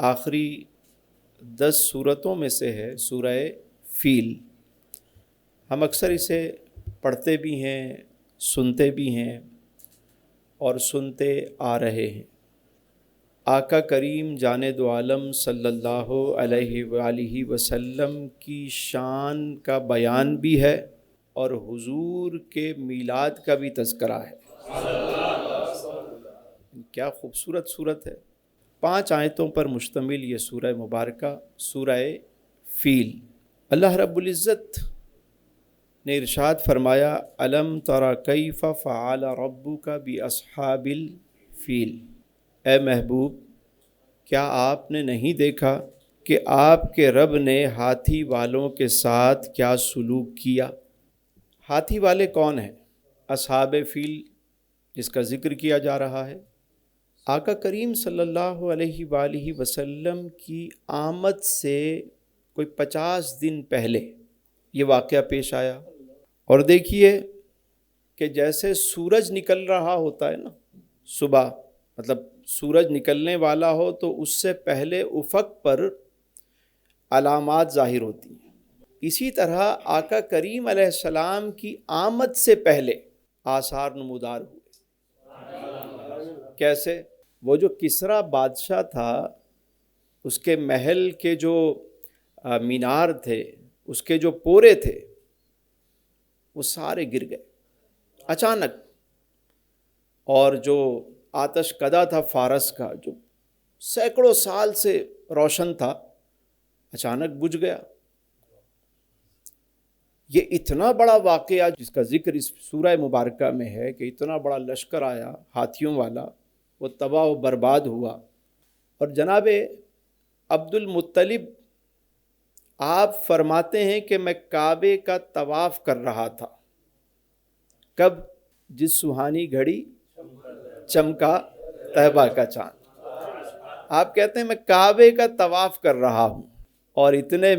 آخری 10 سورتوں میں سے ہے سورہ فیل۔ ہم اکثر اسے پڑھتے بھی ہیں، سنتے بھی ہیں اور سنتے آ رہے ہیں۔ آقا کریم جان دو عالم صلی اللہ علیہ وآلہ وسلم کی شان کا بیان بھی ہے اور حضور کے میلاد کا بھی تذکرہ ہے۔ کیا خوبصورت صورت ہے۔ 5 آیتوں پر مشتمل یہ سورہ مبارکہ سورہ فیل۔ اللہ رب العزت نے ارشاد فرمایا الم تر کیف فعل ربک باصحاب الفیل۔ اے محبوب، کیا آپ نے نہیں دیکھا کہ آپ کے رب نے ہاتھی والوں کے ساتھ کیا سلوک کیا؟ ہاتھی والے کون ہیں؟ اصحاب فیل جس کا ذکر کیا جا رہا ہے۔ آقا کریم صلی اللہ علیہ وآلہ وسلم کی آمد سے کوئی 50 دن پہلے یہ واقعہ پیش آیا، اور دیکھیے کہ جیسے سورج نکل رہا ہوتا ہے نا صبح، مطلب سورج نکلنے والا ہو تو اس سے پہلے افق پر علامات ظاہر ہوتی ہیں، اسی طرح آقا کریم علیہ السلام کی آمد سے پہلے آثار نمودار ہوئے۔ کیسے؟ وہ جو کسریٰ بادشاہ تھا، اس کے محل کے جو مینار تھے، اس کے جو پورے تھے، وہ سارے گر گئے اچانک، اور جو آتش کدہ تھا فارس کا، جو سینکڑوں سال سے روشن تھا، اچانک بجھ گیا۔ یہ اتنا بڑا واقعہ جس کا ذکر اس سورہ مبارکہ میں ہے کہ اتنا بڑا لشکر آیا ہاتھیوں والا، وہ تباہ و برباد ہوا۔ اور جناب عبد المطلب آپ فرماتے ہیں کہ میں کعبے کا طواف کر رہا تھا۔ کب؟ جس سہانی گھڑی چمکا طیبہ کا چاند۔ آپ کہتے ہیں میں کعبے کا طواف کر رہا ہوں، اور اتنے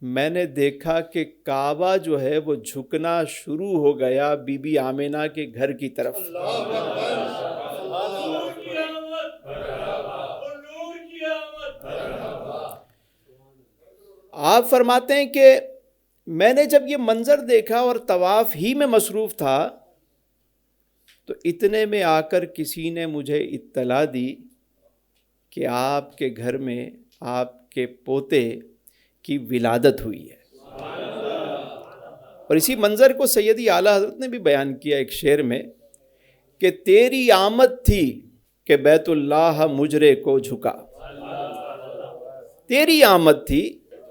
میں نے دیکھا کہ کعبہ جو ہے وہ جھکنا شروع ہو گیا بی بی آمنہ کے گھر کی طرف۔ آپ فرماتے ہیں کہ میں نے جب یہ منظر دیکھا اور طواف ہی میں مصروف تھا، تو اتنے میں آ کر کسی نے مجھے اطلاع دی کہ آپ کے گھر میں آپ کے پوتے کی ولادت ہوئی ہے۔ اور اسی منظر کو سیدی اعلیٰ حضرت نے بھی بیان کیا ایک شعر میں کہ تیری آمد تھی کہ بیت اللہ مجرے کو جھکا۔ تیری آمد تھی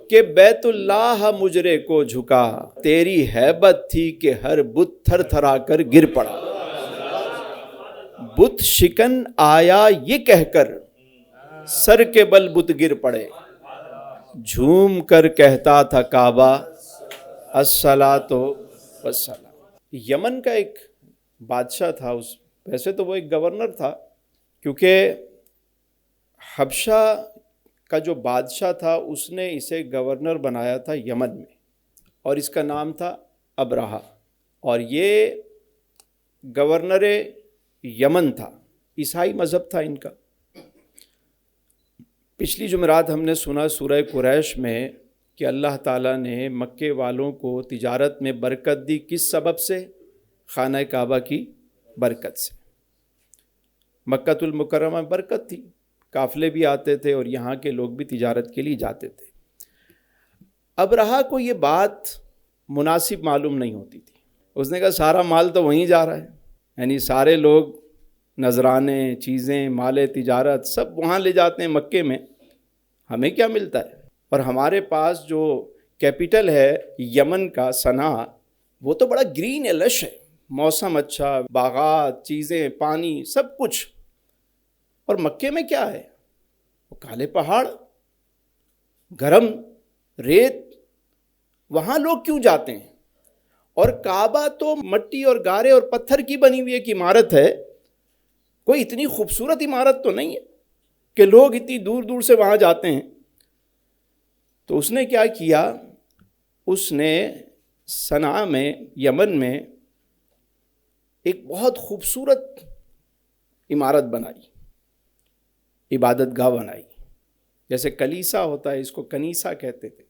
کہ بیت اللہ مجرے کو جھکا، تیری ہیبت تھی کہ ہر بت تھر تھرا کر گر پڑا۔ بت شکن آیا یہ کہہ کر سر کے بل بت گر پڑے، جھوم کر کہتا تھا کعبہ الصلاۃ والسلام۔ یمن کا ایک بادشاہ تھا، ویسے تو وہ ایک گورنر تھا، کیونکہ حبشہ کا جو بادشاہ تھا اس نے اسے گورنر بنایا تھا یمن میں، اور اس کا نام تھا ابرہہ، اور یہ گورنر یمن تھا، عیسائی مذہب تھا ان کا۔ پچھلی جمعرات ہم نے سنا سورہ قریش میں کہ اللہ تعالیٰ نے مکے والوں کو تجارت میں برکت دی، کس سبب سے؟ خانہ کعبہ کی برکت سے۔ مکۃ المکرمہ میں برکت تھی، قافلے بھی آتے تھے اور یہاں کے لوگ بھی تجارت کے لیے جاتے تھے۔ ابرہہ کو یہ بات مناسب معلوم نہیں ہوتی تھی، اس نے کہا سارا مال تو وہیں جا رہا ہے، یعنی سارے لوگ نذرانے، چیزیں، مال تجارت سب وہاں لے جاتے ہیں مکے میں، ہمیں کیا ملتا ہے؟ اور ہمارے پاس جو کیپٹل ہے یمن کا صنعا، وہ تو بڑا گرین لش ہے، موسم اچھا، باغات، چیزیں، پانی، سب کچھ، اور مکے میں کیا ہے؟ وہ کالے پہاڑ، گرم ریت، وہاں لوگ کیوں جاتے ہیں؟ اور کعبہ تو مٹی اور گارے اور پتھر کی بنی ہوئی ایک عمارت ہے، کوئی اتنی خوبصورت عمارت تو نہیں ہے کہ لوگ اتنی دور دور سے وہاں جاتے ہیں۔ تو اس نے کیا کیا؟ اس نے صنعا میں، یمن میں ایک بہت خوبصورت عمارت بنائی، عبادت گاہ بنائی، جیسے کلیسا ہوتا ہے، اس کو کنیسا کہتے تھے،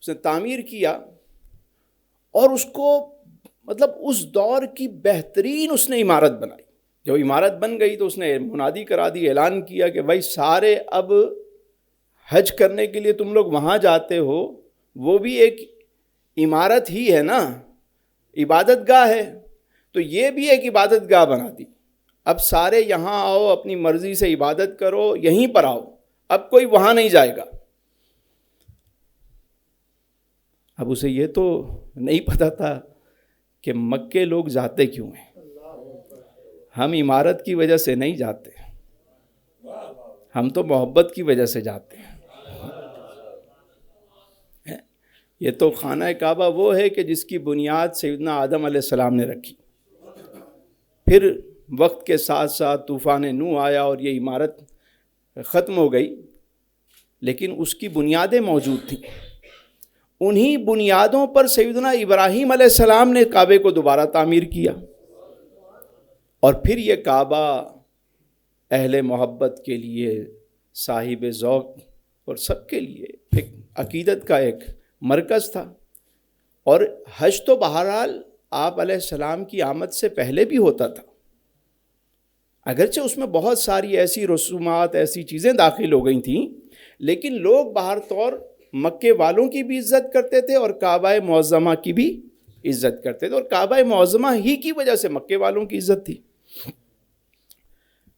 اس نے تعمیر کیا اور اس کو مطلب اس دور کی بہترین اس نے عمارت بنائی. جب عمارت بن گئی تو اس نے منادی کرا دی، اعلان کیا کہ بھائی سارے اب حج کرنے کے لیے تم لوگ وہاں جاتے ہو، وہ بھی ایک عمارت ہی ہے نا، عبادت گاہ ہے، تو یہ بھی ایک عبادت گاہ بنا دی. اب سارے یہاں آؤ، اپنی مرضی سے عبادت کرو، یہیں پر آؤ، اب کوئی وہاں نہیں جائے گا. اب اسے یہ تو نہیں پتا تھا کہ مکے لوگ جاتے کیوں ہیں. ہم عمارت کی وجہ سے نہیں جاتے، ہم تو محبت کی وجہ سے جاتے ہیں. یہ تو خانہ کعبہ وہ ہے کہ جس کی بنیاد سیدنا آدم علیہ السلام نے رکھی، پھر وقت کے ساتھ ساتھ طوفان نوح آیا اور یہ عمارت ختم ہو گئی، لیکن اس کی بنیادیں موجود تھیں. انہی بنیادوں پر سیدنا ابراہیم علیہ السلام نے کعبے کو دوبارہ تعمیر کیا، اور پھر یہ کعبہ اہل محبت کے لیے، صاحب ذوق اور سب کے لیے ایک عقیدت کا ایک مرکز تھا. اور حج تو بہرحال آپ علیہ السلام کی آمد سے پہلے بھی ہوتا تھا، اگرچہ اس میں بہت ساری ایسی رسومات، ایسی چیزیں داخل ہو گئی تھیں، لیکن لوگ باہر طور مکے والوں کی بھی عزت کرتے تھے اور کعبہ معظمہ کی بھی عزت کرتے تھے، اور کعبہ معظمہ ہی کی وجہ سے مکے والوں کی عزت تھی.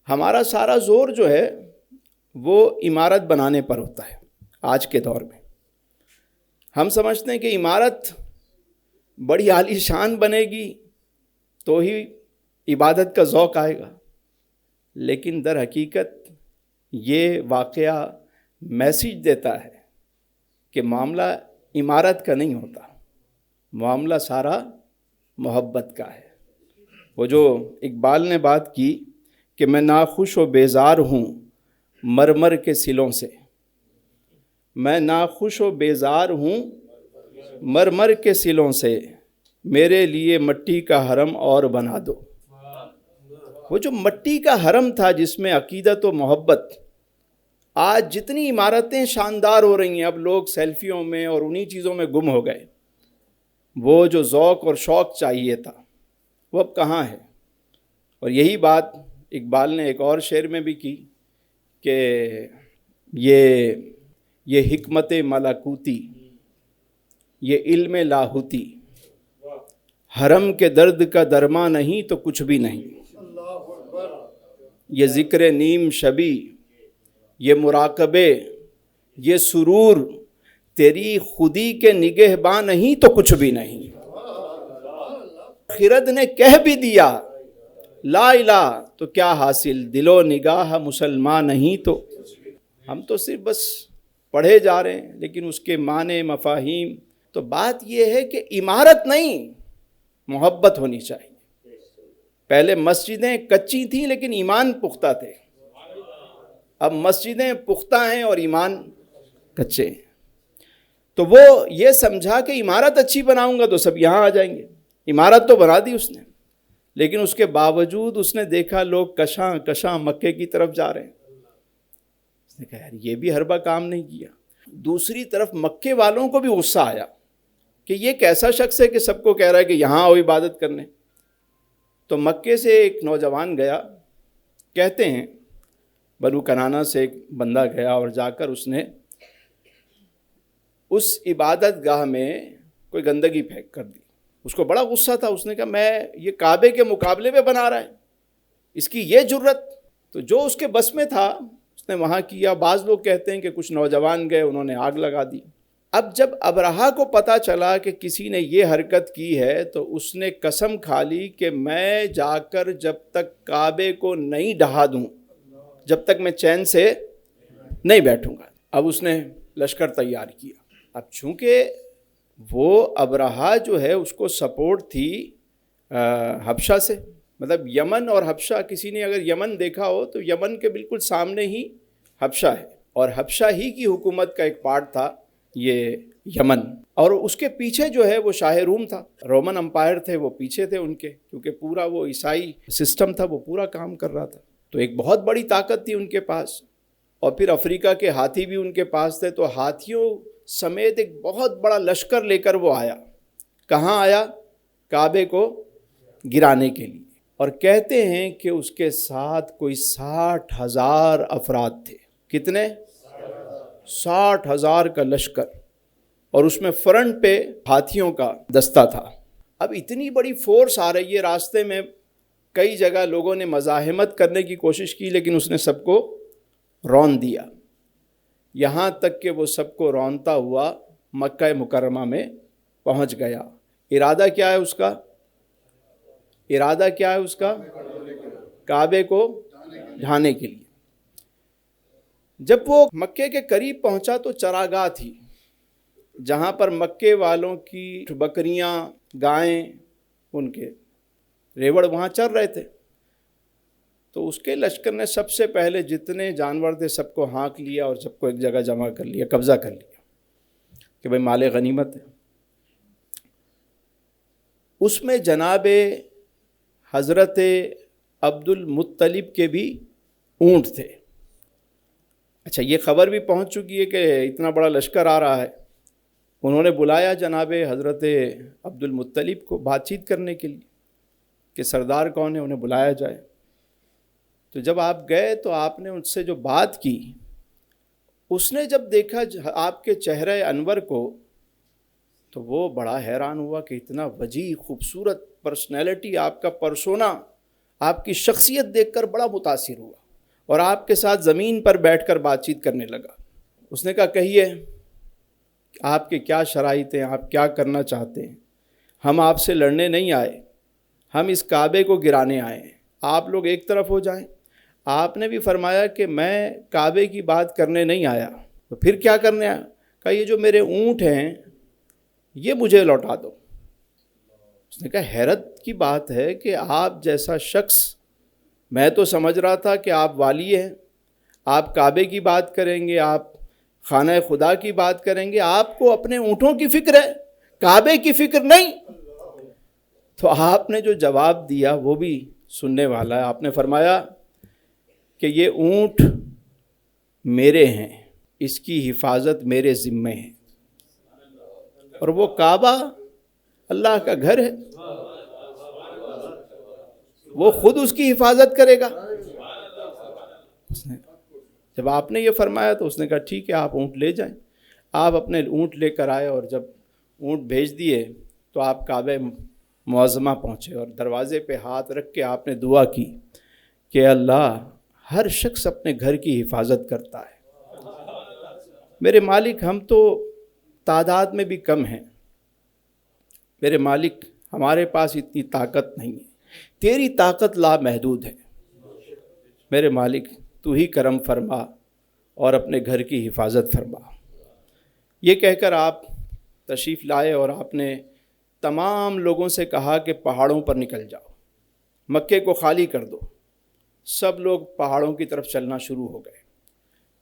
ہمارا سارا زور جو ہے وہ عمارت بنانے پر ہوتا ہے. آج کے دور میں ہم سمجھتے ہیں کہ عمارت بڑی عالی شان بنے گی تو ہی عبادت کا ذوق آئے گا، لیکن در حقیقت یہ واقعہ میسیج دیتا ہے کہ معاملہ عمارت کا نہیں ہوتا، معاملہ سارا محبت کا ہے. وہ جو اقبال نے بات کی کہ میں ناخوش و بیزار ہوں مرمر کے سلوں سے، میں ناخوش و بیزار ہوں مرمر کے سلوں سے، میرے لیے مٹی کا حرم اور بنا دو. وہ جو مٹی کا حرم تھا جس میں عقیدت و محبت، آج جتنی عمارتیں شاندار ہو رہی ہیں اب لوگ سیلفیوں میں اور انہی چیزوں میں گم ہو گئے. وہ جو ذوق اور شوق چاہیے تھا وہ اب کہاں ہے. اور یہی بات اقبال نے ایک اور شعر میں بھی کی کہ یہ حکمت ملکوتی، یہ علم لاہوتی، حرم کے درد کا درما نہیں تو کچھ بھی نہیں. یہ ذکر نیم شبی، یہ مراقبے، یہ سرور، تیری خودی کے نگہباں نہیں تو کچھ بھی نہیں. خرد نے کہہ بھی دیا لا الہ تو کیا حاصل، دل و نگاہ مسلمان نہیں تو. ہم تو صرف بس پڑھے جا رہے ہیں لیکن اس کے معنی مفاہیم. تو بات یہ ہے کہ عمارت نہیں، محبت ہونی چاہیے. پہلے مسجدیں کچی تھیں لیکن ایمان پختہ تھے، اب مسجدیں پختہ ہیں اور ایمان کچے ہیں. تو وہ یہ سمجھا کہ عمارت اچھی بناؤں گا تو سب یہاں آ جائیں گے. عمارت تو بنا دی اس نے، لیکن اس کے باوجود اس نے دیکھا لوگ کشاں کشاں مکے کی طرف جا رہے ہیں. اس نے کہا یار یہ بھی حربہ کام نہیں کیا. دوسری طرف مکے والوں کو بھی غصہ آیا کہ یہ کیسا شخص ہے کہ سب کو کہہ رہا ہے کہ یہاں آؤ عبادت کرنے. تو مکے سے ایک نوجوان گیا، کہتے ہیں بنو کنانہ سے ایک بندہ گیا اور جا کر اس نے اس عبادت گاہ میں کوئی گندگی پھینک کر دی. اس کو بڑا غصہ تھا. اس نے کہا میں یہ کعبے کے مقابلے میں بنا رہا ہے، اس کی یہ جرت. تو جو اس کے بس میں تھا اس نے وہاں کیا. بعض لوگ کہتے ہیں کہ کچھ نوجوان گئے، انہوں نے آگ لگا دی. اب جب ابرہا کو پتہ چلا کہ کسی نے یہ حرکت کی ہے تو اس نے قسم کھا لی کہ میں جا کر جب تک کعبے کو نہیں ڈھا دوں جب تک میں چین سے نہیں بیٹھوں گا. اب اس نے لشکر تیار کیا. اب چونکہ وہ ابرہا جو ہے اس کو سپورٹ تھی حبشہ سے، مطلب یمن اور حبشہ، کسی نے اگر یمن دیکھا ہو تو یمن کے بالکل سامنے ہی حبشہ ہے، اور حبشہ ہی کی حکومت کا ایک پارٹ تھا یہ یمن. اور اس کے پیچھے جو ہے وہ شاہ روم تھا، رومن امپائر تھے، وہ پیچھے تھے ان کے، کیونکہ پورا وہ عیسائی سسٹم تھا وہ پورا کام کر رہا تھا. تو ایک بہت بڑی طاقت تھی ان کے پاس. اور پھر افریقہ کے ہاتھی بھی ان کے پاس تھے، تو ہاتھیوں سمیت ایک بہت بڑا لشکر لے کر وہ آیا. کہاں آیا؟ کعبے کو گرانے کے لیے. اور کہتے ہیں کہ اس کے ساتھ کوئی 60,000 افراد تھے. کتنے؟ 60,000 کا لشکر، اور اس میں فرنٹ پہ ہاتھیوں کا دستہ تھا. اب اتنی بڑی فورس آ رہی ہے، راستے میں کئی جگہ لوگوں نے مزاحمت کرنے کی کوشش کی، لیکن اس نے سب کو رون دیا، یہاں تک کہ وہ سب کو رونتا ہوا مکہ مکرمہ میں پہنچ گیا. ارادہ کیا ہے اس کا؟ ارادہ کیا ہے اس کا؟ کعبے کو ڈھانے کے لیے. جب وہ مکے کے قریب پہنچا تو چراگاہ تھی، جہاں پر مکے والوں کی بکریاں، گائیں، ان کے ریوڑ وہاں چر رہے تھے. تو اس کے لشکر نے سب سے پہلے جتنے جانور تھے سب کو ہانک لیا اور سب کو ایک جگہ جمع کر لیا، قبضہ کر لیا کہ بھئی مال غنیمت ہے. اس میں جناب حضرت عبد المطلب کے بھی اونٹ تھے. اچھا، یہ خبر بھی پہنچ چکی ہے کہ اتنا بڑا لشکر آ رہا ہے. انہوں نے بلایا جناب حضرت عبد المطلب کو بات چیت کرنے کے لیے کہ سردار کون ہے، انہیں بلایا جائے. تو جب آپ گئے تو آپ نے ان سے جو بات کی، اس نے جب دیکھا آپ کے چہرہ انور کو تو وہ بڑا حیران ہوا کہ اتنا وجیح خوبصورت پرسنالٹی، آپ کا پرسونا، آپ کی شخصیت دیکھ کر بڑا متاثر ہوا اور آپ کے ساتھ زمین پر بیٹھ کر بات چیت کرنے لگا. اس نے کہا کہیے آپ کے کیا شرائط ہیں، آپ کیا کرنا چاہتے ہیں؟ ہم آپ سے لڑنے نہیں آئے، ہم اس کعبے کو گرانے آئے ہیں، آپ لوگ ایک طرف ہو جائیں. آپ نے بھی فرمایا کہ میں کعبے کی بات کرنے نہیں آیا، تو پھر کیا کرنے آیا؟ کہا یہ جو میرے اونٹ ہیں یہ مجھے لوٹا دو. اس نے کہا حیرت کی بات ہے کہ آپ جیسا شخص، میں تو سمجھ رہا تھا کہ آپ والی ہیں، آپ کعبے کی بات کریں گے، آپ خانہ خدا کی بات کریں گے، آپ کو اپنے اونٹوں کی فکر ہے، کعبے کی فکر نہیں. تو آپ نے جو جواب دیا وہ بھی سننے والا ہے. آپ نے فرمایا کہ یہ اونٹ میرے ہیں، اس کی حفاظت میرے ذمے ہے، اور وہ کعبہ اللہ کا گھر ہے، وہ خود اس کی حفاظت کرے گا. جب آپ نے یہ فرمایا تو اس نے کہا ٹھیک ہے، آپ اونٹ لے جائیں. آپ اپنے اونٹ لے کر آئے، اور جب اونٹ بھیج دیے تو آپ کعبہ معظمہ پہنچے اور دروازے پہ ہاتھ رکھ کے آپ نے دعا کی کہ اللہ، ہر شخص اپنے گھر کی حفاظت کرتا ہے، میرے مالک ہم تو تعداد میں بھی کم ہیں، میرے مالک ہمارے پاس اتنی طاقت نہیں ہے، تیری طاقت لامحدود ہے، میرے مالک تو ہی کرم فرما اور اپنے گھر کی حفاظت فرما. یہ کہہ کر آپ تشریف لائے اور آپ نے تمام لوگوں سے کہا کہ پہاڑوں پر نکل جاؤ، مکے کو خالی کر دو. سب لوگ پہاڑوں کی طرف چلنا شروع ہو گئے.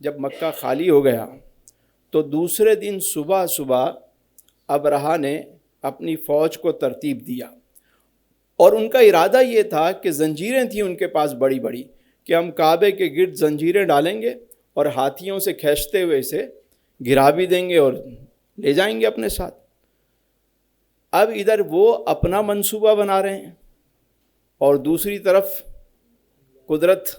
جب مکہ خالی ہو گیا تو دوسرے دن صبح صبح ابرہہ نے اپنی فوج کو ترتیب دیا، اور ان کا ارادہ یہ تھا کہ زنجیریں تھیں ان کے پاس بڑی بڑی، کہ ہم کعبے کے گرد زنجیریں ڈالیں گے اور ہاتھیوں سے کھینچتے ہوئے اسے گرا بھی دیں گے اور لے جائیں گے اپنے ساتھ. اب ادھر وہ اپنا منصوبہ بنا رہے ہیں اور دوسری طرف قدرت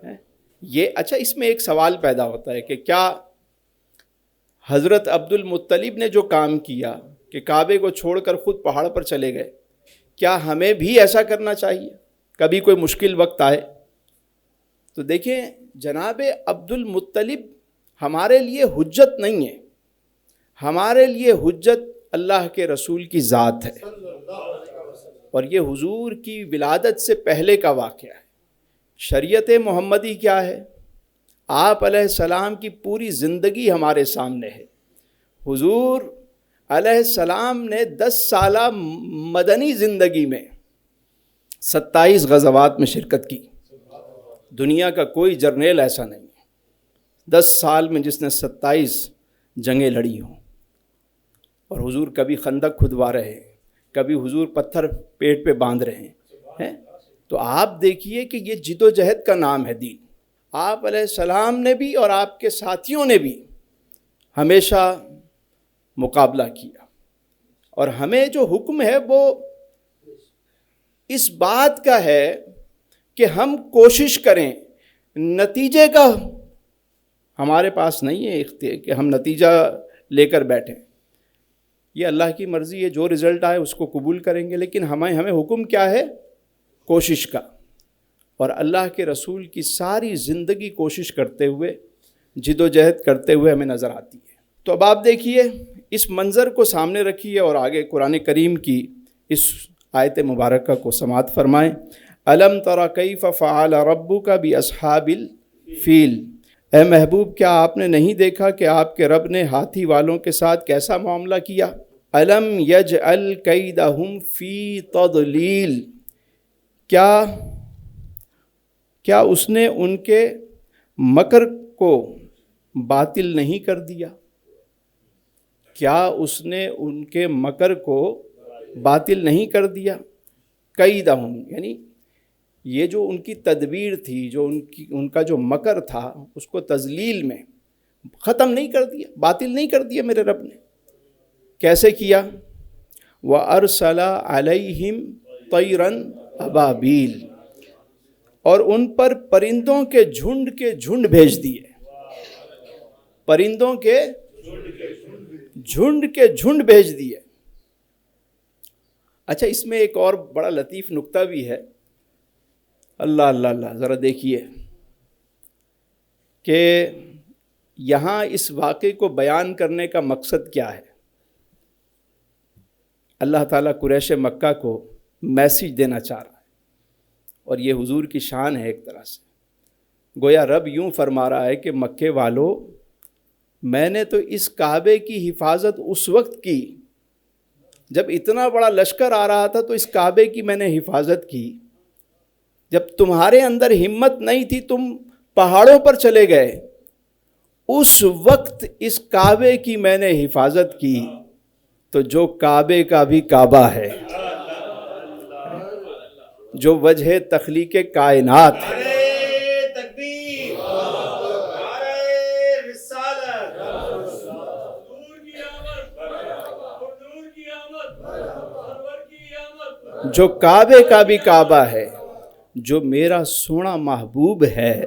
ہے. یہ اچھا، اس میں ایک سوال پیدا ہوتا ہے کہ کیا حضرت عبد المطلب نے جو کام کیا کہ کعبے کو چھوڑ کر خود پہاڑ پر چلے گئے، کیا ہمیں بھی ایسا کرنا چاہیے کبھی کوئی مشکل وقت آئے؟ تو دیکھیں، جناب عبد المطلب ہمارے لیے حجت نہیں ہے، ہمارے لیے حجت اللہ کے رسول کی ذات ہے، اور یہ حضور کی ولادت سے پہلے کا واقعہ ہے. شریعت محمدی کیا ہے؟ آپ علیہ السلام کی پوری زندگی ہمارے سامنے ہے. حضور علیہ السلام نے 10 سالہ مدنی زندگی میں 27 غزوات میں شرکت کی. دنیا کا کوئی جرنیل ایسا نہیں ہے 10 سال میں جس نے 27 جنگیں لڑی ہوں. اور حضور کبھی خندق کھدوا رہے ہیں، کبھی حضور پتھر پیٹ پہ باندھ رہے ہیں. تو آپ دیکھیے کہ یہ جد و جہد کا نام ہے دین. آپ علیہ السلام نے بھی اور آپ کے ساتھیوں نے بھی ہمیشہ مقابلہ کیا، اور ہمیں جو حکم ہے وہ اس بات کا ہے کہ ہم کوشش کریں، نتیجے کا ہمارے پاس نہیں ہے اختیار کہ ہم نتیجہ لے کر بیٹھیں، یہ اللہ کی مرضی ہے، جو رزلٹ آئے اس کو قبول کریں گے، لیکن ہمیں حکم کیا ہے؟ کوشش کا۔ اور اللہ کے رسول کی ساری زندگی کوشش کرتے ہوئے، جد و جہد کرتے ہوئے ہمیں نظر آتی ہے۔ تو اب آپ دیکھیے، اس منظر کو سامنے رکھیے اور آگے قرآن کریم کی اس آیت مبارکہ کو سماعت فرمائیں۔ الم تر کیف فعل ربک باصحاب الفیل، اے محبوب کیا آپ نے نہیں دیکھا کہ آپ کے رب نے ہاتھی والوں کے ساتھ کیسا معاملہ کیا؟ الم یجعل کیدہم فی تضلیل، کیا اس نے ان کے مکر کو باطل نہیں کر دیا؟ کیا اس نے ان کے مکر کو باطل نہیں کر دیا؟ کیدہم یعنی یہ جو ان کی تدبیر تھی، جو ان کا جو مکر تھا، اس کو تضلیل میں ختم نہیں کر دیا، باطل نہیں کر دیا میرے رب نے۔ کیسے کیا؟ وَأَرْسَلَ عَلَيْهِمْ طَيْرًا أَبَابِيلَ، اور ان پر پرندوں کے جھنڈ بھیج دیے، پرندوں کے جھنڈ بھیج دیے۔ اچھا، اس میں ایک اور بڑا لطیف نکتہ بھی ہے، اللہ اللہ اللہ، ذرا دیکھیے کہ یہاں اس واقعے کو بیان کرنے کا مقصد کیا ہے۔ اللہ تعالیٰ قریش مکہ کو میسیج دینا چاہ رہا ہے، اور یہ حضور کی شان ہے ایک طرح سے۔ گویا رب یوں فرما رہا ہے کہ مکے والوں، میں نے تو اس کعبے کی حفاظت اس وقت کی جب اتنا بڑا لشکر آ رہا تھا، تو اس کعبے کی میں نے حفاظت کی۔ جب تمہارے اندر ہمت نہیں تھی، تم پہاڑوں پر چلے گئے، اس وقت اس کعبے کی میں نے حفاظت کی۔ تو جو کعبے کا بھی کعبہ ہے، جو وجہ تخلیق کائنات ہے، جو کعبے کا بھی کعبہ ہے، جو میرا سونا محبوب ہے،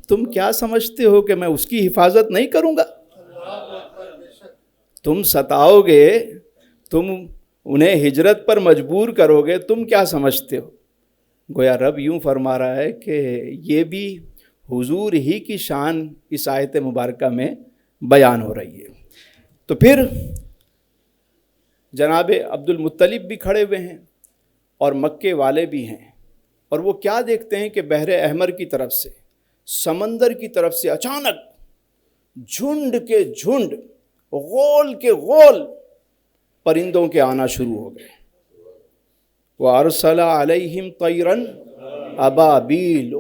تم کیا سمجھتے ہو کہ میں اس کی حفاظت نہیں کروں گا؟ تم ستاؤ گے، تم انہیں ہجرت پر مجبور کرو گے، تم کیا سمجھتے ہو؟ گویا رب یوں فرما رہا ہے کہ یہ بھی حضور ہی کی شان اس آیت مبارکہ میں بیان ہو رہی ہے۔ تو پھر جناب عبد المطلب بھی کھڑے ہوئے ہیں اور مکے والے بھی ہیں، اور وہ کیا دیکھتے ہیں کہ بحر احمر کی طرف سے، سمندر کی طرف سے اچانک جھنڈ کے جھنڈ، غول کے غول پرندوں کے آنا شروع ہو گئے۔ وَأَرْسَلَ عَلَيْهِمْ طَيْرًا أَبَابِيلَ۔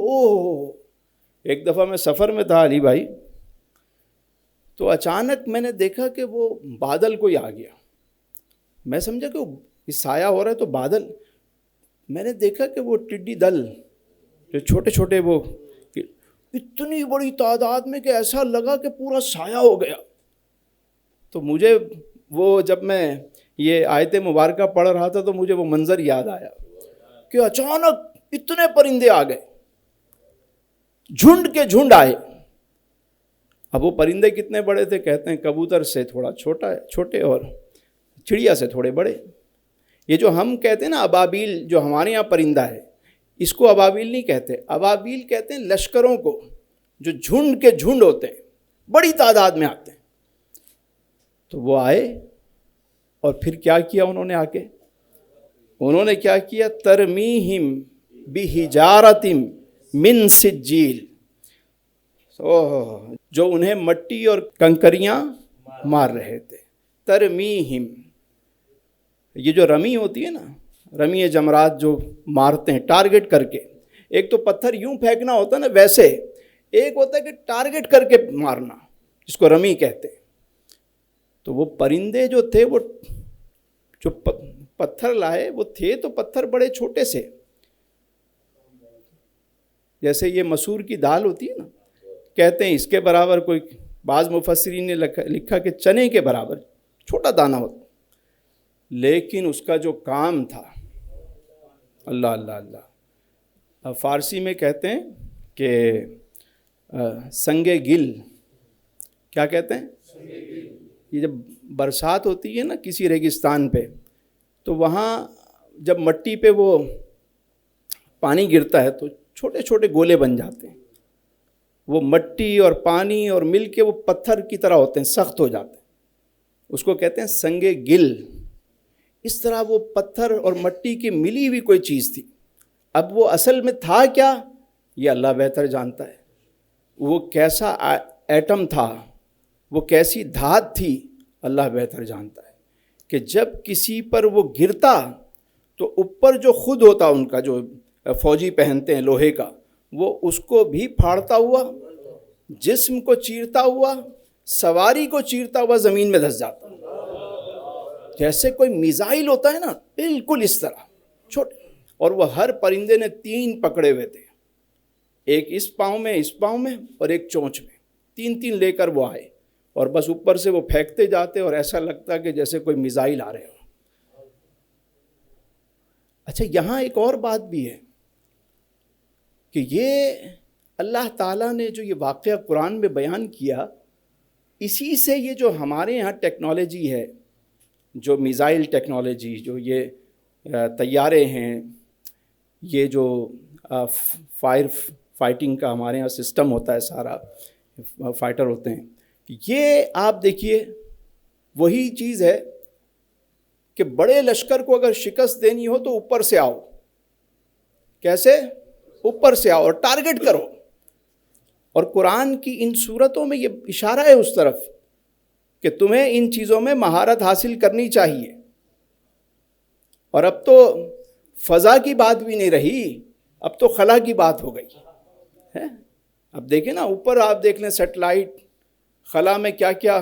ایک دفعہ میں سفر میں تھا علی بھائی، تو اچانک میں نے دیکھا کہ وہ بادل کوئی آ گیا، میں سمجھا کہ وہ سایہ ہو رہا ہے تو بادل، میں نے دیکھا کہ وہ ٹڈی دل جو چھوٹے چھوٹے، وہ اتنی بڑی تعداد میں کہ ایسا لگا کہ پورا سایہ ہو گیا۔ تو مجھے وہ، جب میں یہ آیت مبارکہ پڑھ رہا تھا تو مجھے وہ منظر یاد آیا کہ اچانک اتنے پرندے آ گئے، جھنڈ کے جھنڈ آئے۔ اب وہ پرندے کتنے بڑے تھے؟ کہتے ہیں کبوتر سے تھوڑا چھوٹے اور چڑیا سے تھوڑے بڑے۔ یہ جو ہم کہتے ہیں نا ابابیل، جو ہمارے یہاں پرندہ ہے، اس کو ابابیل نہیں کہتے، ابابیل کہتے ہیں لشکروں کو، جو جھنڈ کے جھنڈ ہوتے ہیں، بڑی تعداد میں آتے ہیں۔ تو وہ آئے، اور پھر کیا کیا انہوں نے؟ انہوں نے کیا کیا؟ ترمیہم بحجارۃ من سجیل، جو انہیں مٹی اور کنکریاں مار رہے تھے۔ ترمیہم، یہ جو رمی ہوتی ہے نا، رمی جمرات جو مارتے ہیں ٹارگٹ کر کے، ایک تو پتھر یوں پھینکنا ہوتا ہے نا ویسے، ایک ہوتا ہے کہ ٹارگٹ کر کے مارنا، جس کو رمی کہتے ہیں۔ تو وہ پرندے جو تھے، وہ جو پتھر لائے، وہ تھے تو پتھر بڑے چھوٹے سے، جیسے یہ مسور کی دال ہوتی ہے نا، کہتے ہیں اس کے برابر، کوئی بعض مفسرین نے لکھا کہ چنے کے برابر چھوٹا دانہ ہوتا، لیکن اس کا جو کام تھا، اللہ اللہ اللہ، فارسی میں کہتے ہیں کہ سنگ گل، کیا کہتے ہیں؟ یہ جب برسات ہوتی ہے نا کسی ریگستان پہ، تو وہاں جب مٹی پہ وہ پانی گرتا ہے تو چھوٹے چھوٹے گولے بن جاتے ہیں، وہ مٹی اور پانی اور مل کے وہ پتھر کی طرح ہوتے ہیں، سخت ہو جاتے ہیں، اس کو کہتے ہیں سنگ گل۔ اس طرح وہ پتھر اور مٹی کی ملی ہوئی کوئی چیز تھی۔ اب وہ اصل میں تھا کیا، یہ اللہ بہتر جانتا ہے۔ وہ کیسا ایٹم تھا، وہ کیسی دھات تھی، اللہ بہتر جانتا ہے کہ جب کسی پر وہ گرتا تو اوپر جو خود ہوتا ان کا، جو فوجی پہنتے ہیں لوہے کا، وہ اس کو بھی پھاڑتا ہوا، جسم کو چیرتا ہوا، سواری کو چیرتا ہوا زمین میں دھس جاتا، جیسے کوئی میزائل ہوتا ہے نا، بالکل اس طرح چھوٹے۔ اور وہ ہر پرندے نے 3 پکڑے ہوئے تھے، ایک اس پاؤں میں، اس پاؤں میں، اور ایک چونچ میں، 3 لے کر وہ آئے، اور بس اوپر سے وہ پھینکتے جاتے اور ایسا لگتا کہ جیسے کوئی میزائل آ رہے ہو۔ اچھا، یہاں ایک اور بات بھی ہے کہ یہ اللہ تعالیٰ نے جو یہ واقعہ قرآن میں بیان کیا، اسی سے یہ جو ہمارے یہاں ٹیکنالوجی ہے، جو میزائل ٹیکنالوجی، جو یہ طیارے ہیں، یہ جو فائٹنگ کا ہمارے یہاں سسٹم ہوتا ہے، سارا فائٹر ہوتے ہیں، یہ آپ دیکھیے وہی چیز ہے کہ بڑے لشکر کو اگر شکست دینی ہو تو اوپر سے آؤ۔ کیسے؟ اوپر سے آؤ اور ٹارگٹ کرو۔ اور قرآن کی ان صورتوں میں یہ اشارہ ہے اس طرف کہ تمہیں ان چیزوں میں مہارت حاصل کرنی چاہیے۔ اور اب تو فضا کی بات بھی نہیں رہی، اب تو خلا کی بات ہو گئی ہے۔ اب دیکھیں نا، اوپر آپ دیکھ لیں سیٹلائٹ، خلا میں کیا کیا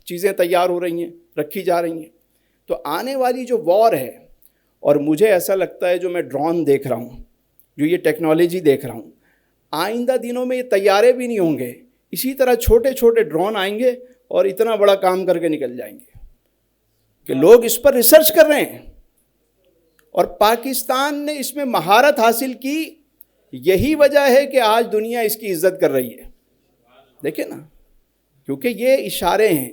چیزیں تیار ہو رہی ہیں، رکھی جا رہی ہیں۔ تو آنے والی جو وار ہے، اور مجھے ایسا لگتا ہے جو میں ڈرون دیکھ رہا ہوں، جو یہ ٹیکنالوجی دیکھ رہا ہوں، آئندہ دنوں میں یہ طیارے بھی نہیں ہوں گے، اسی طرح چھوٹے چھوٹے ڈرون آئیں گے اور اتنا بڑا کام کر کے نکل جائیں گے کہ لوگ اس پر ریسرچ کر رہے ہیں۔ اور پاکستان نے اس میں مہارت حاصل کی، یہی وجہ ہے کہ آج دنیا اس کی عزت کر رہی ہے۔ دیکھیں نا، کیونکہ یہ اشارے ہیں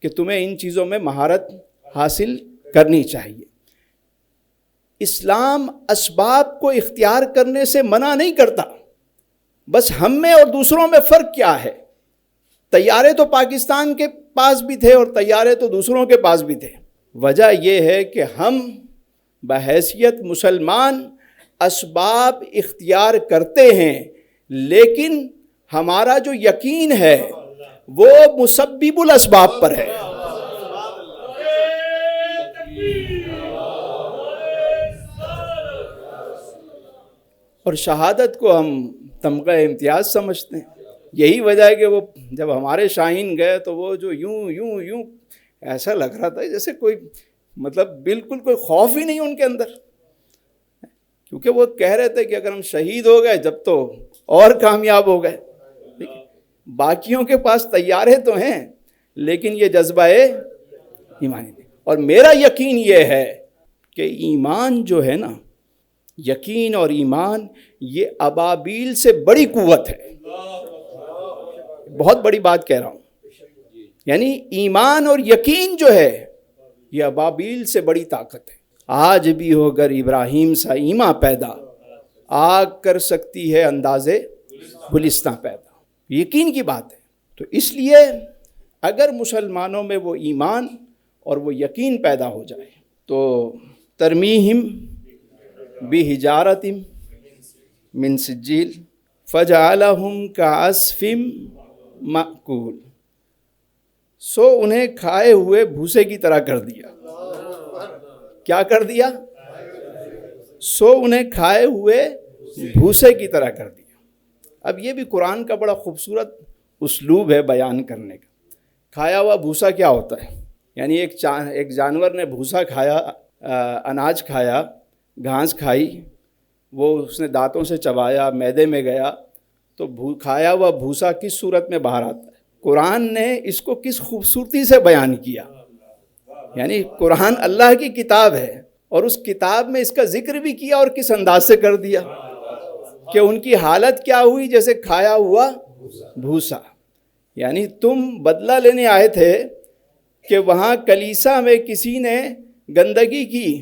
کہ تمہیں ان چیزوں میں مہارت حاصل کرنی چاہیے۔ اسلام اسباب کو اختیار کرنے سے منع نہیں کرتا، بس ہم میں اور دوسروں میں فرق کیا ہے؟ طیارے تو پاکستان کے پاس بھی تھے اور طیارے تو دوسروں کے پاس بھی تھے۔ وجہ یہ ہے کہ ہم بحیثیت مسلمان اسباب اختیار کرتے ہیں، لیکن ہمارا جو یقین ہے وہ مسبب الاسباب پر ہے۔ اور شہادت کو ہم تمغہ امتیاز سمجھتے ہیں۔ یہی وجہ ہے کہ وہ جب ہمارے شاہین گئے تو وہ جو یوں ایسا لگ رہا تھا جیسے کوئی مطلب بالکل کوئی خوف ہی نہیں ان کے اندر، کیونکہ وہ کہہ رہے تھے کہ اگر ہم شہید ہو گئے جب تو اور کامیاب ہو گئے۔ باقیوں کے پاس طیارے تو ہیں لیکن یہ جذبہ ایمانی نہیں۔ اور میرا یقین یہ ہے کہ ایمان جو ہے نا، یقین اور ایمان، یہ ابابیل سے بڑی قوت ہے۔ بہت بڑی بات کہہ رہا ہوں، یعنی ایمان اور یقین جو ہے یہ ابابیل سے بڑی طاقت ہے۔ آج بھی ہو گر ابراہیم سا ایماں پیدا، آگ کر سکتی ہے اندازے گلستاں پیدا۔ یقین کی بات ہے۔ تو اس لیے اگر مسلمانوں میں وہ ایمان اور وہ یقین پیدا ہو جائے تو ترمیہم بحجارۃ من سجیل فجعلہم کعصف مأکول، سو انہیں کھائے ہوئے بھوسے کی طرح کر دیا۔ کیا کر دیا؟ سو انہیں کھائے ہوئے بھوسے کی طرح کر دیا۔ اب یہ بھی قرآن کا بڑا خوبصورت اسلوب ہے بیان کرنے کا۔ کھایا ہوا بھوسا کیا ہوتا ہے؟ یعنی ایک جانور نے بھوسا کھایا، اناج کھایا، گھاس کھائی، وہ اس نے دانتوں سے چبایا، معدے میں گیا تو کھایا ہوا بھوسا کس صورت میں باہر آتا ہے۔ قرآن نے اس کو کس خوبصورتی سے بیان کیا، یعنی قرآن اللہ کی کتاب ہے اور اس کتاب میں اس کا ذکر بھی کیا اور کس انداز سے کر دیا کہ ان کی حالت کیا ہوئی، جیسے کھایا ہوا بھوسا۔ یعنی تم بدلہ لینے آئے تھے کہ وہاں کلیسا میں کسی نے گندگی کی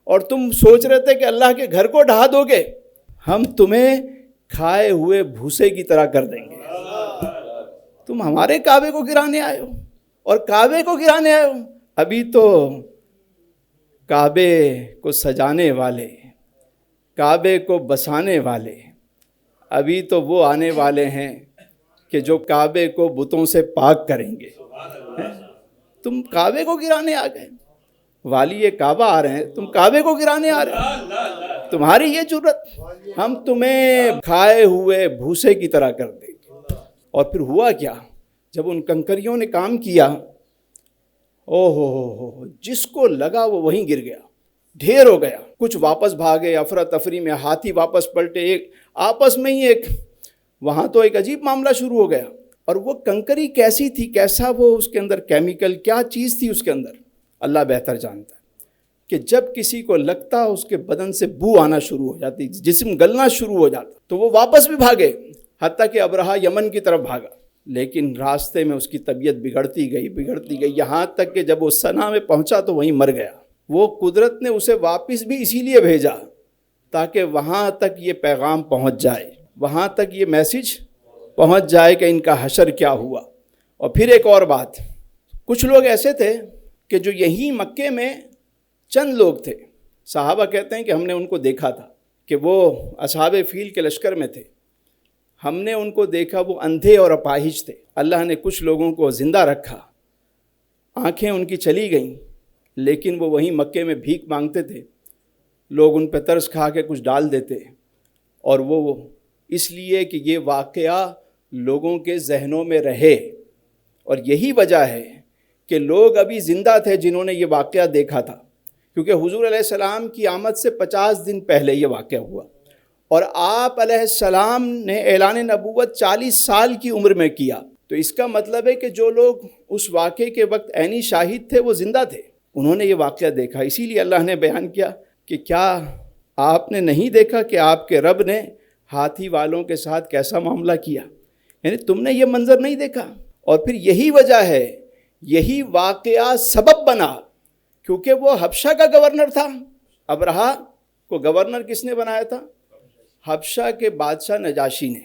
اور تم سوچ رہے تھے کہ اللہ کے گھر کو ڈھا دو گے، ہم تمہیں کھائے ہوئے بھوسے کی طرح کر دیں گے۔ تم ہمارے کعبے کو گرانے آئے ہو، اور کعبے کو گرانے آئے ہو۔ ابھی تو کعبے کو سجانے والے، کعبے کو بسانے والے، ابھی تو وہ آنے والے ہیں کہ جو کعبے کو بتوں سے پاک کریں گے۔ تم کعبے کو گرانے آ گئے، والی کعبہ آ رہے ہیں، تم کعبے کو گرانے آ رہے ہیں، تمہاری یہ جرت، ہم تمہیں کھائے ہوئے بھوسے کی طرح کر دیں گے۔ اور پھر ہوا کیا، جب ان کنکریوں نے کام کیا، او ہو جس کو لگا وہ وہیں گر گیا، ڈھیر ہو گیا۔ کچھ واپس بھاگے، افراتفری میں ہاتھی واپس پلٹے، ایک آپس میں ہی وہاں تو ایک عجیب معاملہ شروع ہو گیا۔ اور وہ کنکری کیسی تھی، کیسا وہ اس کے اندر کیمیکل، کیا چیز تھی اس کے اندر، اللہ بہتر جانتا ہے، کہ جب کسی کو لگتا اس کے بدن سے بو آنا شروع ہو جاتی، جسم گلنا شروع ہو جاتا، تو وہ واپس بھی بھاگے، حتیٰ کہ ابرہہ یمن کی طرف بھاگا، لیکن راستے میں اس کی طبیعت بگڑتی گئی، یہاں تک کہ جب وہ صنعا میں پہنچا تو وہیں مر گیا۔ وہ قدرت نے اسے واپس بھی اسی لیے بھیجا تاکہ وہاں تک یہ پیغام پہنچ جائے، وہاں تک یہ میسج پہنچ جائے کہ ان کا حشر کیا ہوا۔ اور پھر ایک اور بات، کچھ لوگ ایسے تھے کہ جو یہیں مکے میں چند لوگ تھے، صحابہ کہتے ہیں کہ ہم نے ان کو دیکھا تھا کہ وہ اصحاب فیل کے لشکر میں تھے، ہم نے ان کو دیکھا، وہ اندھے اور اپاہج تھے۔ اللہ نے کچھ لوگوں کو زندہ رکھا، آنکھیں ان کی چلی گئیں، لیکن وہ وہیں مکے میں بھیک مانگتے تھے، لوگ ان پہ ترس کھا کے کچھ ڈال دیتے، اور وہ اس لیے کہ یہ واقعہ لوگوں کے ذہنوں میں رہے۔ اور یہی وجہ ہے کہ لوگ ابھی زندہ تھے جنہوں نے یہ واقعہ دیکھا تھا، کیونکہ حضور علیہ السلام کی آمد سے 50 دن پہلے یہ واقعہ ہوا، اور آپ علیہ السلام نے اعلان نبوت 40 سال کی عمر میں کیا۔ تو اس کا مطلب ہے کہ جو لوگ اس واقعے کے وقت عینی شاہد تھے وہ زندہ تھے، انہوں نے یہ واقعہ دیکھا۔ اسی لیے اللہ نے بیان کیا کہ کیا آپ نے نہیں دیکھا کہ آپ کے رب نے ہاتھی والوں کے ساتھ کیسا معاملہ کیا، یعنی تم نے یہ منظر نہیں دیکھا۔ اور پھر یہی وجہ ہے، یہی واقعہ سبب بنا، کیونکہ وہ حبشہ کا گورنر تھا۔ ابرہہ کو گورنر کس نے بنایا تھا؟ حبشہ کے بادشاہ نجاشی نے۔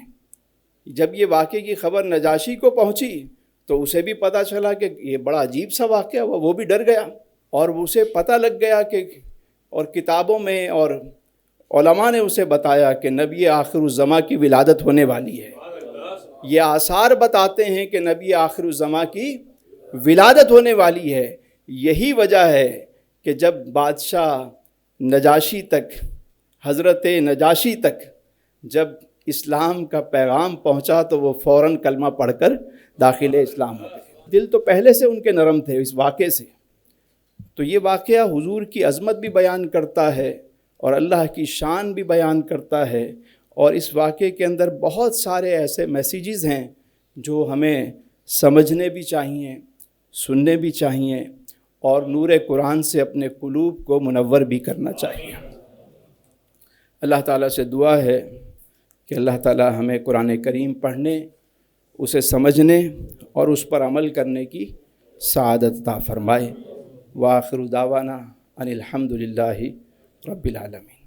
جب یہ واقعے کی خبر نجاشی کو پہنچی تو اسے بھی پتہ چلا کہ یہ بڑا عجیب سا واقعہ ہوا، وہ بھی ڈر گیا، اور اسے پتہ لگ گیا کہ، اور کتابوں میں اور علماء نے اسے بتایا کہ نبی آخر الزماں کی ولادت ہونے والی ہے۔ یہ آثار بتاتے ہیں کہ نبی آخر الزماں کی ولادت ہونے والی ہے۔ یہی وجہ ہے کہ جب بادشاہ نجاشی تک، حضرت نجاشی تک جب اسلام کا پیغام پہنچا تو وہ فوراً کلمہ پڑھ کر داخل اسلام ہو گئے۔ دل تو پہلے سے ان کے نرم تھے اس واقعے سے۔ تو یہ واقعہ حضور کی عظمت بھی بیان کرتا ہے اور اللہ کی شان بھی بیان کرتا ہے، اور اس واقعے کے اندر بہت سارے ایسے میسیجز ہیں جو ہمیں سمجھنے بھی چاہیے، سننے بھی چاہیے، اور نور قرآن سے اپنے قلوب کو منور بھی کرنا چاہیے۔ اللہ تعالیٰ سے دعا ہے کہ اللہ تعالیٰ ہمیں قرآن کریم پڑھنے، اسے سمجھنے اور اس پر عمل کرنے کی سعادت عطا فرمائے۔ وآخر دعوانا ان الحمد للہ رب العالمین۔